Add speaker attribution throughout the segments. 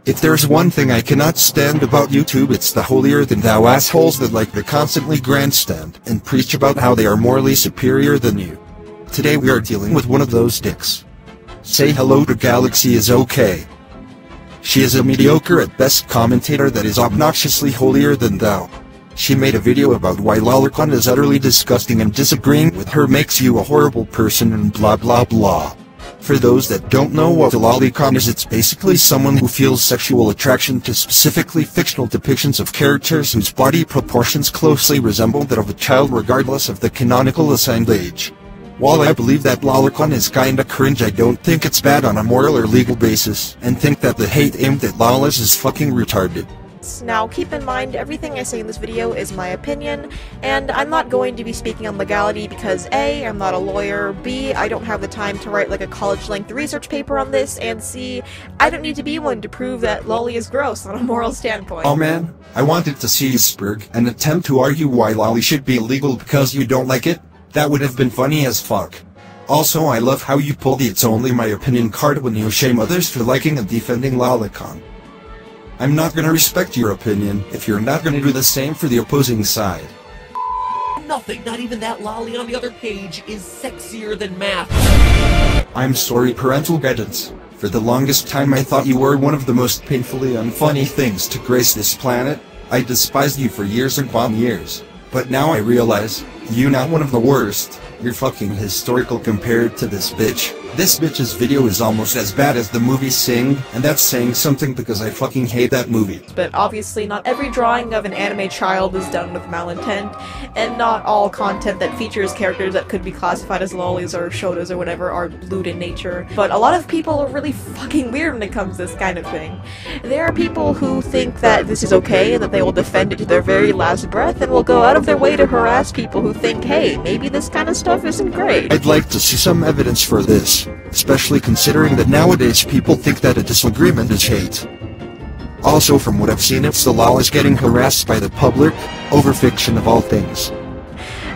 Speaker 1: If there's one thing I cannot stand about YouTube, it's the holier-than-thou assholes that like to constantly grandstand and preach about how they are morally superior than you. Today we are dealing with one of those dicks. Say hello to galaxyisok. She is a mediocre at best commentator that is obnoxiously holier than thou. She made a video about why lolicon is utterly disgusting and disagreeing with her makes you a horrible person and blah blah blah. For those that don't know what a lolicon is, it's basically someone who feels sexual attraction to specifically fictional depictions of characters whose body proportions closely resemble that of a child regardless of the canonical assigned age. While I believe that lolicon is kinda cringe, I don't think it's bad on a moral or legal basis, and think that the hate aimed at lolis is fucking retarded.
Speaker 2: Now, keep in mind, everything I say in this video is my opinion, and I'm not going to be speaking on legality because A, I'm not a lawyer, B, I don't have the time to write like a college-length research paper on this, and C, I don't need to be one to prove that lolly is gross on a moral standpoint.
Speaker 1: Oh man, I wanted to see you spurg and attempt to argue why lolly should be illegal because you don't like it. That would have been funny as fuck. Also, I love how you pull the "it's only my opinion" card when you shame others for liking and defending lolicon. I'm not gonna respect your opinion if you're not gonna do the same for the opposing side.
Speaker 3: Nothing, not even that lolly on the other page, is sexier than math.
Speaker 1: I'm sorry, parental guidance. For the longest time I thought you were one of the most painfully unfunny things to grace this planet. I despised you for years upon years. But now I realize, you're not one of the worst. You're fucking historical compared to this bitch. This bitch's video is almost as bad as the movie Sing, and that's saying something because I fucking hate that movie.
Speaker 2: But obviously not every drawing of an anime child is done with malintent, and not all content that features characters that could be classified as lolis or shotas or whatever are lewd in nature. But a lot of people are really fucking weird when it comes to this kind of thing. There are people who think that this is okay and that they will defend it to their very last breath and will go out of their way to harass people who think, hey, maybe this kind of stuff isn't great.
Speaker 1: I'd like to see some evidence for this, especially considering that nowadays people think that a disagreement is hate. Also, from what I've seen, it's the lolis getting harassed by the public over fiction of all things.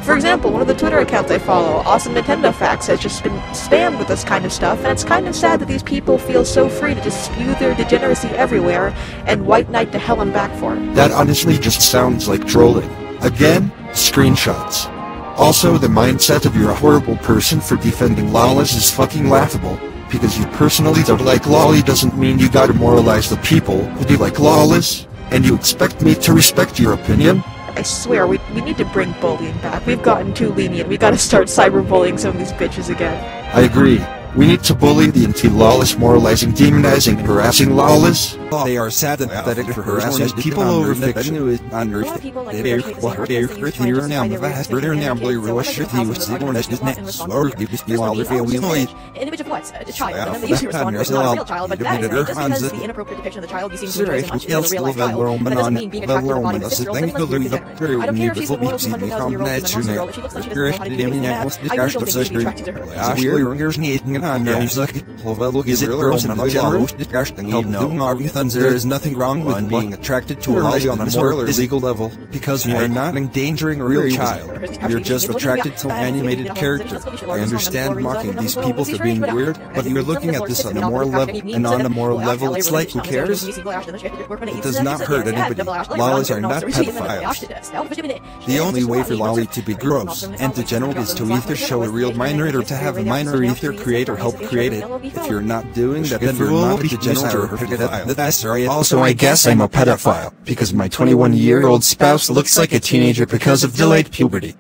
Speaker 2: For example, one of the Twitter accounts I follow, Awesome Nintendo Facts, has just been spammed with this kind of stuff, and it's kind of sad that these people feel so free to just spew their degeneracy everywhere and white knight to hell and back for it.
Speaker 1: That honestly just sounds like trolling. Again, screenshots. Also, the mindset of you're a horrible person for defending lolis is fucking laughable. Because you personally don't like lolly doesn't mean you gotta moralize the people who do like lolis, and you expect me to respect your opinion?
Speaker 2: I swear, we need to bring bullying back. We've gotten too lenient. We gotta start cyberbullying some of these bitches again.
Speaker 1: I agree. We need to bully the anti-lawless, moralizing, demonizing, and harassing lawless. They are sad and pathetic for harassing people over fiction.
Speaker 2: An image of what? A child, and then they usually respond, it's not a real child, but that is just because the inappropriate depiction of the child you seem to enjoy so much is a real life child. That doesn't mean being attracted to the body of a 6-year-old suddenly makes you degenerate. I don't care if she's a 100,000-year-old woman girl, if she looks like she doesn't know how to communicate math, I usually think she'd be attracted to her.
Speaker 1: Is it gross and ungenerous? There is nothing wrong with being attracted to a lolly on a moral or legal level, because you are not endangering a real child. You're just attracted to animated character. I understand mocking these people for being weird, but you're looking at this on a moral level, and on a moral level it's like, who cares? It does not hurt anybody. Lollies are not pedophiles. The only way for lolly to be gross and degenerate is to either show a real minor or to have a minor either create or help create it. If you're not doing that, then you're not a degenerate or a pedophile. Also, I guess I'm a pedophile, because my 21-year-old spouse looks like a teenager because of delayed puberty.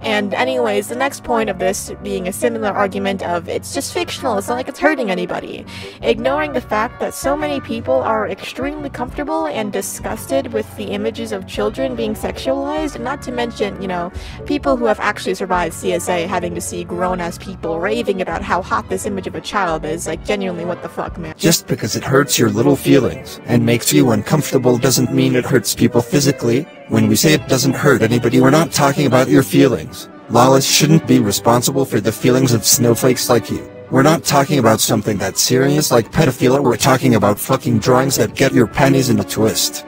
Speaker 2: And anyways, the next point of this being a similar argument of it's just fictional, it's not like it's hurting anybody. Ignoring the fact that so many people are extremely comfortable and disgusted with the images of children being sexualized, not to mention, you know, people who have actually survived CSA having to see grown-ass people raving about how hot this image of a child is, like genuinely what the fuck, man.
Speaker 1: Just because it hurts your little feelings and makes you uncomfortable doesn't mean it hurts people physically. When we say it doesn't hurt anybody, we're not talking about your feelings. Lolis shouldn't be responsible for the feelings of snowflakes like you. We're not talking about something that's serious like pedophilia, we're talking about fucking drawings that get your panties in a twist.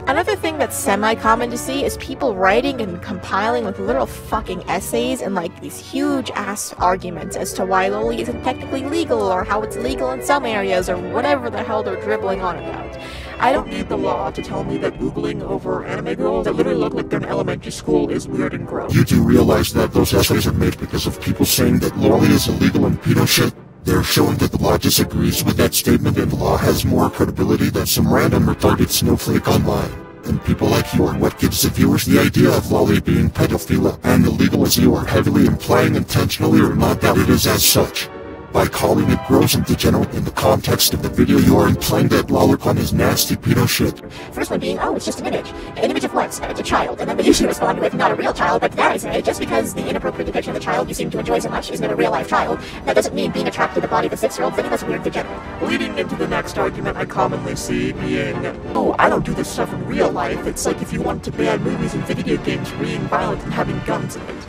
Speaker 2: Another thing that's semi-common to see is people writing and compiling like literal fucking essays and like these huge ass arguments as to why loli isn't technically legal or how it's legal in some areas or whatever the hell they're dribbling on about.
Speaker 3: I don't need the law to tell me that Googling over anime girls that literally look like they're in elementary school is weird and gross.
Speaker 1: You do realize that those essays are made because of people saying that lolly is illegal and pedo shit? They're showing that the law disagrees with that statement and the law has more credibility than some random retarded snowflake online. And people like you are what gives the viewers the idea of lolly being pedophilia and illegal, as you are heavily implying intentionally or not that it is as such. By calling it gross and degenerate in the context of the video, you are implying that lolicon is nasty pedo shit.
Speaker 4: First one being, oh, it's just an image. An image of what? It's a child. And then they usually respond with, not a real child, but that is it. Just because the inappropriate depiction of the child you seem to enjoy so much isn't a real life child, that doesn't mean being attracted to the body of a 6-year-old. Then that's weird degenerate.
Speaker 3: Leading into the next argument I commonly see being, oh, I don't do this stuff in real life. It's like if you want to ban movies and video games for being violent and having guns in it.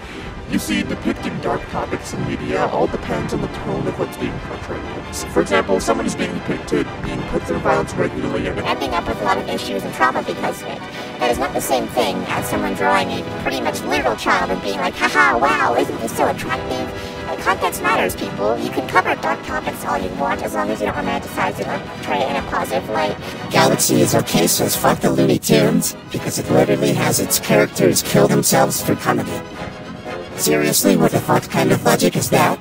Speaker 3: You see, depicting dark topics in media all depends on the tone of what's being portrayed. So, for example, someone is being depicted being put through violence regularly and
Speaker 4: Ending up with a lot of issues and trauma because of it. That is not the same thing as someone drawing a pretty much literal child and being like, haha, wow, isn't this so attractive? Context matters, people. You can cover dark topics all you want as long as you don't romanticize it or portray it in a positive light. Galaxyisok says fuck the Looney Tunes because it literally has its characters kill themselves for comedy. Seriously, what the fuck kind of logic is that?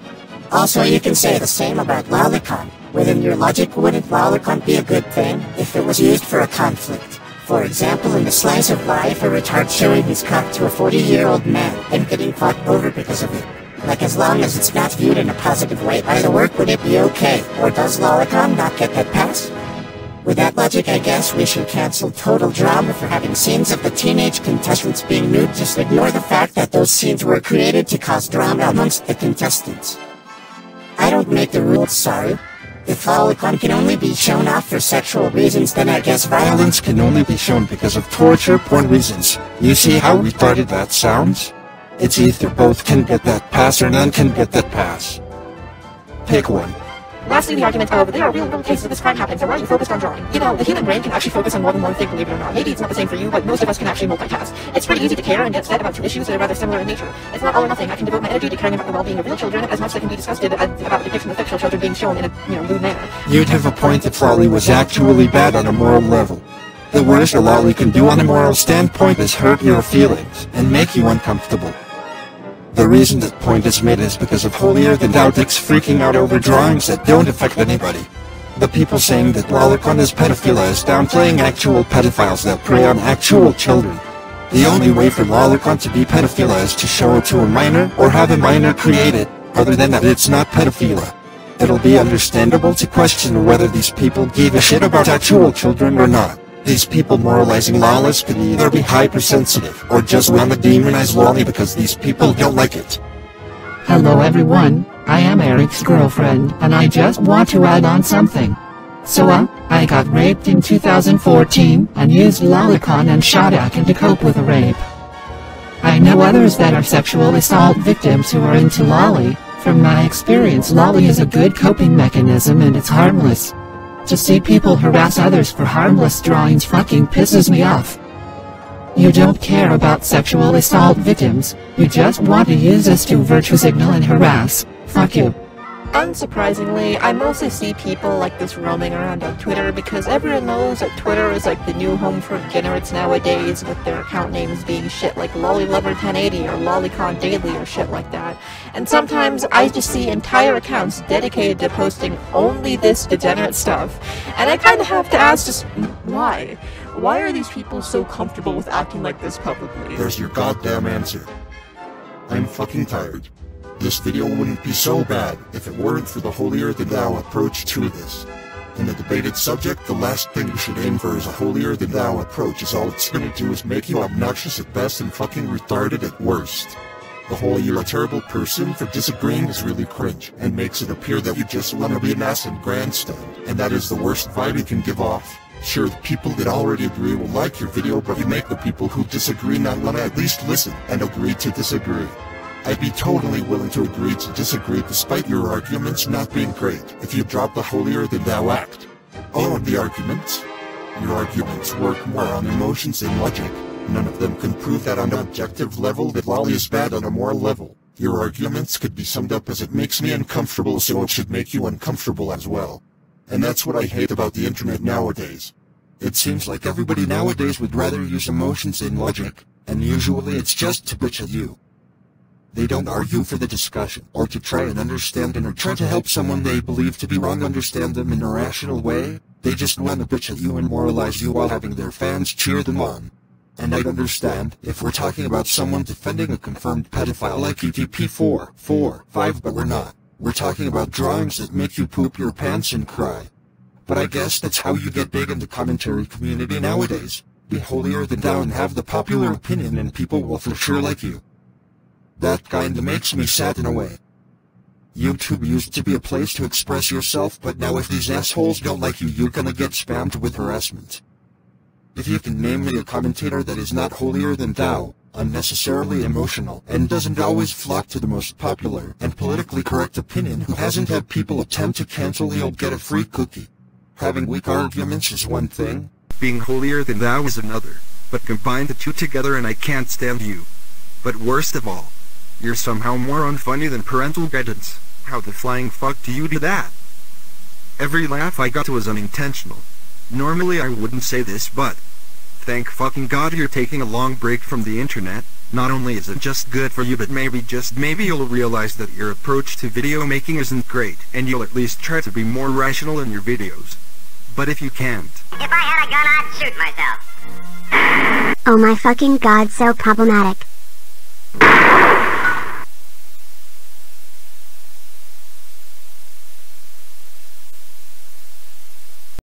Speaker 4: Also, you can say the same about lolicon. Within your logic, wouldn't lolicon be a good thing if it was used for a conflict? For example, in the slice of life, a retard showing his cock to a 40-year-old man and getting fucked over because of it. Like, as long as it's not viewed in a positive way by the work, would it be okay? Or does lolicon not get that pass? With that logic, I guess we should cancel Total Drama for having scenes of the teenage contestants being nude. Just ignore the fact that those scenes were created to cause drama amongst the contestants. I don't make the rules, sorry. If lolicon can only be shown off for sexual reasons, then I guess
Speaker 1: Violence can only be shown because of torture porn reasons. You see how retarded that sounds? It's either both can get that pass or none can get that pass. Pick one.
Speaker 4: Lastly, the argument of there are real cases of this crime happening, so why are you focused on drawing? You know, the human brain can actually focus on more than one thing, believe it or not. Maybe it's not the same for you, but most of us can actually multitask. It's pretty easy to care and get upset about two issues that are rather similar in nature. It's not all or nothing. I can devote my energy to caring about the well-being of real children as much as I can be disgusted about the depiction of fictional children being shown in a, lewd manner.
Speaker 1: You'd have a point if lolly was actually bad on a moral level. The worst a lolly can do on a moral standpoint is hurt your feelings and make you uncomfortable. The reason that point is made is because of holier-than-thou dicks freaking out over drawings that don't affect anybody. The people saying that lolicon is pedophilia is downplaying actual pedophiles that prey on actual children. The only way for lolicon to be pedophilia is to show it to a minor or have a minor create it. Other than that, it's not pedophilia. It'll be understandable to question whether these people give a shit about actual children or not. These people moralizing lawless could either be hypersensitive or just want to demonize lolly because these people don't like it.
Speaker 5: Hello everyone, I am Eric's girlfriend, and I just want to add on something. So I got raped in 2014, and used lolicon and Shodakin to cope with a rape. I know others that are sexual assault victims who are into lolly. From my experience, lolly is a good coping mechanism and it's harmless. To see people harass others for harmless drawings fucking pisses me off. You don't care about sexual assault victims, you just want to use us to virtue signal and harass. Fuck you.
Speaker 2: Unsurprisingly, I mostly see people like this roaming around on Twitter because everyone knows that Twitter is like the new home for degenerates nowadays, with their account names being shit like LollyLover1080 or Lolicon Daily or shit like that. And sometimes I just see entire accounts dedicated to posting only this degenerate stuff, and I kind of have to ask just why? Why are these people so comfortable with acting like this publicly?
Speaker 1: There's your goddamn answer. I'm fucking tired. This video wouldn't be so bad if it weren't for the holier-than-thou approach to this. In a debated subject, the last thing you should aim for is a holier-than-thou approach, as all it's gonna do is make you obnoxious at best and fucking retarded at worst. The whole "you're a terrible person for disagreeing" is really cringe, and makes it appear that you just wanna be an ass and grandstand, and that is the worst vibe you can give off. Sure, the people that already agree will like your video, but you make the people who disagree not wanna at least listen and agree to disagree. I'd be totally willing to agree to disagree despite your arguments not being great if you drop the holier-than-thou act. Oh, and the arguments? Your arguments work more on emotions than logic. None of them can prove that on an objective level that lolly is bad on a moral level. Your arguments could be summed up as "it makes me uncomfortable, so it should make you uncomfortable as well." And that's what I hate about the internet nowadays. It seems like everybody nowadays would rather use emotions than logic, and usually it's just to bitch at you. They don't argue for the discussion, or to try and understand and or try to help someone they believe to be wrong understand them in a rational way. They just want to bitch at you and moralize you while having their fans cheer them on. And I'd understand if we're talking about someone defending a confirmed pedophile like ETP445, but we're not. We're talking about drawings that make you poop your pants and cry. But I guess that's how you get big in the commentary community nowadays. Be holier than thou and have the popular opinion and people will for sure like you. That kinda makes me sad in a way. YouTube used to be a place to express yourself, but now if these assholes don't like you, you're gonna get spammed with harassment. If you can name me a commentator that is not holier than thou, unnecessarily emotional, and doesn't always flock to the most popular and politically correct opinion, who hasn't had people attempt to cancel, you'll get a free cookie. Having weak arguments is one thing,
Speaker 6: being holier than thou is another, but combine the two together and I can't stand you. But worst of all, you're somehow more unfunny than parental guidance. How the flying fuck do you do that? Every laugh I got was unintentional. Normally I wouldn't say this, but thank fucking God you're taking a long break from the internet. Not only is it just good for you, but maybe, just maybe, you'll realize that your approach to video making isn't great, and you'll at least try to be more rational in your videos. But if you can't...
Speaker 7: If I had a gun, I'd shoot myself.
Speaker 4: Oh my fucking god, so problematic.